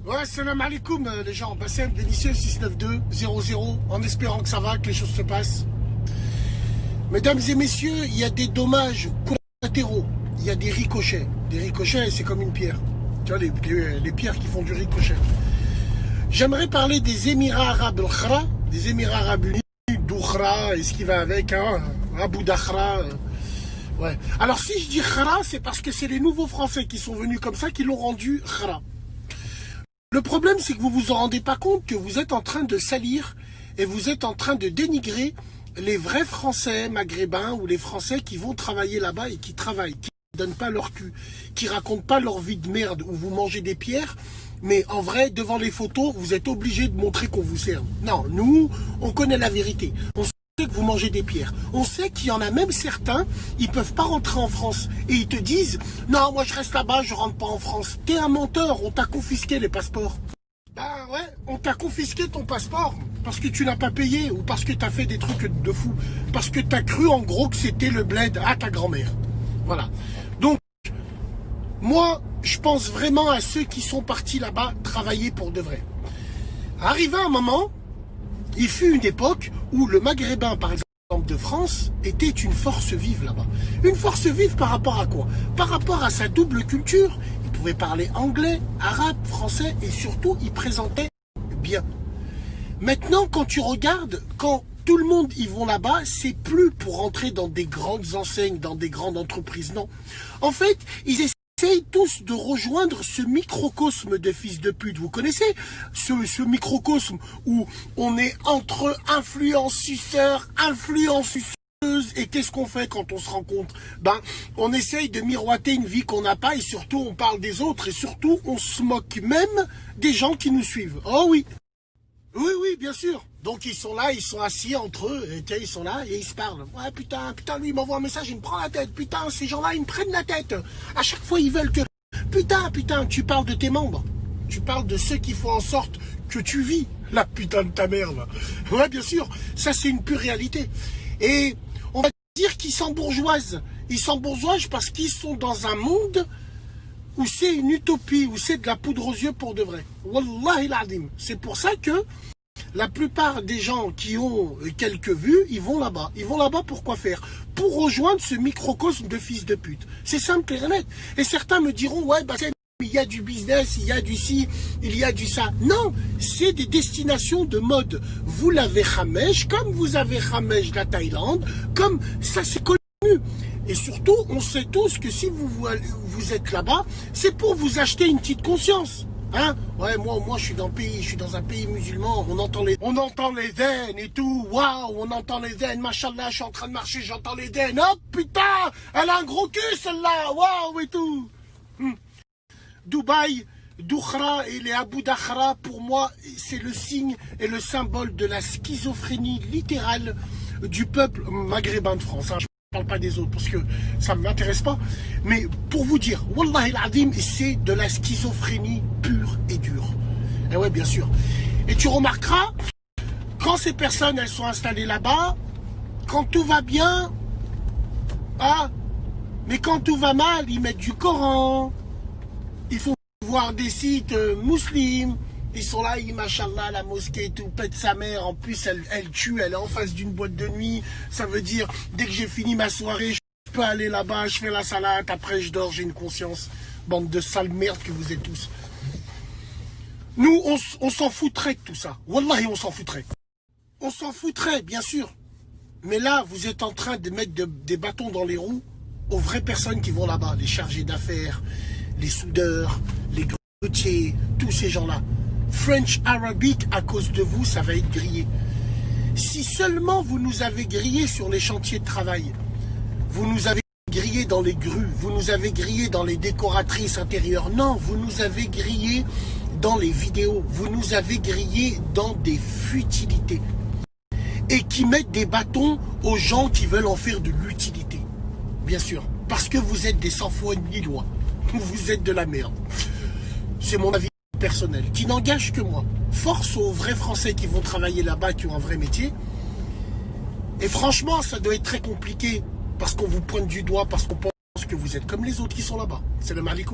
Ouais, salam alaikum les gens. Bassem, délicieux 692-00, en espérant que ça va, que les choses se passent. Mesdames et messieurs, il y a des dommages collatéraux. Il y a des ricochets. Des ricochets, c'est comme une pierre. Tu vois, les pierres qui font du ricochet. J'aimerais parler des Émirats Arabes al-Khra, des Émirats Arabes Unis, d'Oukhra et ce qui va avec, hein, Abu Dakhra. Ouais. Alors si je dis Khra, c'est parce que c'est les nouveaux Français qui sont venus comme ça qui l'ont rendu Khra. Le problème, c'est que vous vous en rendez pas compte que vous êtes en train de salir et vous êtes en train de dénigrer les vrais Français maghrébins ou les Français qui vont travailler là-bas et qui travaillent, qui ne donnent pas leur cul, qui racontent pas leur vie de merde où vous mangez des pierres, mais en vrai, devant les photos, vous êtes obligé de montrer qu'on vous serve. Non, nous, on connaît la vérité. On sait que vous mangez des pierres. On sait qu'il y en a même certains, ils peuvent pas rentrer en France. Et ils te disent, non, moi je reste là-bas, je rentre pas en France. T'es un menteur, on t'a confisqué les passeports. Ben ouais, on t'a confisqué ton passeport parce que tu n'as pas payé ou parce que tu as fait des trucs de fou. Parce que tu as cru en gros que c'était le bled à ta grand-mère. Voilà. Donc, moi, je pense vraiment à ceux qui sont partis là-bas travailler pour de vrai. Arrivé un moment, il fut une époque où le maghrébin, par exemple, de France, était une force vive là-bas. Une force vive par rapport à quoi? Par rapport à sa double culture. Il pouvait parler anglais, arabe, français et surtout, il présentait bien. Maintenant, quand tu regardes, quand tout le monde y vont là-bas, c'est plus pour entrer dans des grandes enseignes, dans des grandes entreprises, non. En fait, ils essayent tous de rejoindre ce microcosme de fils de pute. Vous connaissez ce microcosme où on est entre influenceurs, influenceuses. Et qu'est-ce qu'on fait quand on se rencontre? Ben, on essaye de miroiter une vie qu'on n'a pas et surtout on parle des autres et surtout on se moque même des gens qui nous suivent. Oh oui. Oui, oui, bien sûr. Donc ils sont là, ils sont assis entre eux, et ils sont là et ils se parlent. Ouais, putain, lui il m'envoie un message, il me prend la tête. Putain, ces gens-là, ils me prennent la tête. À chaque fois, ils veulent que... Putain, tu parles de tes membres. Tu parles de ceux qui font en sorte que tu vis. La putain de ta mère, là. Ouais, bien sûr. Ça, c'est une pure réalité. Et on va dire qu'ils s'embourgeoisent. Ils s'embourgeoisent parce qu'ils sont dans un monde où c'est une utopie, où c'est de la poudre aux yeux pour de vrai. Wallahi l'azim. C'est pour ça que la plupart des gens qui ont quelques vues, ils vont là-bas. Ils vont là-bas pour quoi faire? Pour rejoindre ce microcosme de fils de pute. C'est simple et net. Et certains me diront, ouais, bah il y a du business, il y a du ci, il y a du ça. Non, c'est des destinations de mode. Vous l'avez Khamesh, comme vous avez Khamesh la Thaïlande, comme ça c'est connu. Et surtout, on sait tous que si vous êtes là-bas, c'est pour vous acheter une petite conscience. Hein? Ouais, moi je suis dans un pays musulman, on entend les zen et tout, waouh, on entend les zen, machallah, je suis en train de marcher, j'entends les zen, oh putain, elle a un gros cul celle-là, waouh et tout. Dubaï, Doukhra et les Abu Dakhra, pour moi, c'est le signe et le symbole de la schizophrénie littérale du peuple maghrébin de France. Hein. Je ne parle pas des autres parce que ça ne m'intéresse pas. Mais pour vous dire, Wallahi al-Azim, c'est de la schizophrénie pure et dure. Et ouais, bien sûr. Et tu remarqueras, quand ces personnes, elles sont installées là-bas, quand tout va bien, ah, mais quand tout va mal, ils mettent du Coran. Il faut voir des sites musulmans. Ils sont là, machallah, la mosquée et tout, pète sa mère. En plus, elle tue, elle est en face d'une boîte de nuit. Ça veut dire, dès que j'ai fini ma soirée, je peux aller là-bas, je fais la salade, après je dors, j'ai une conscience. Bande de sales merdes que vous êtes tous. Nous, on s'en foutrait de tout ça. Wallahi, on s'en foutrait. On s'en foutrait, bien sûr. Mais là, vous êtes en train de mettre des bâtons dans les roues aux vraies personnes qui vont là-bas, les chargés d'affaires, les soudeurs, les grutiers, tous ces gens-là. French Arabic, à cause de vous, ça va être grillé. Si seulement vous nous avez grillés sur les chantiers de travail, vous nous avez grillés dans les grues, vous nous avez grillés dans les décoratrices intérieures, non, vous nous avez grillés dans les vidéos, vous nous avez grillés dans des futilités. Et qui mettent des bâtons aux gens qui veulent en faire de l'utilité. Bien sûr, parce que vous êtes des sans-foi ni loi. Vous êtes de la merde. C'est mon avis personnel, qui n'engage que moi. Force aux vrais Français qui vont travailler là-bas, qui ont un vrai métier. Et franchement, ça doit être très compliqué, parce qu'on vous pointe du doigt, parce qu'on pense que vous êtes comme les autres qui sont là-bas. C'est le Malikou.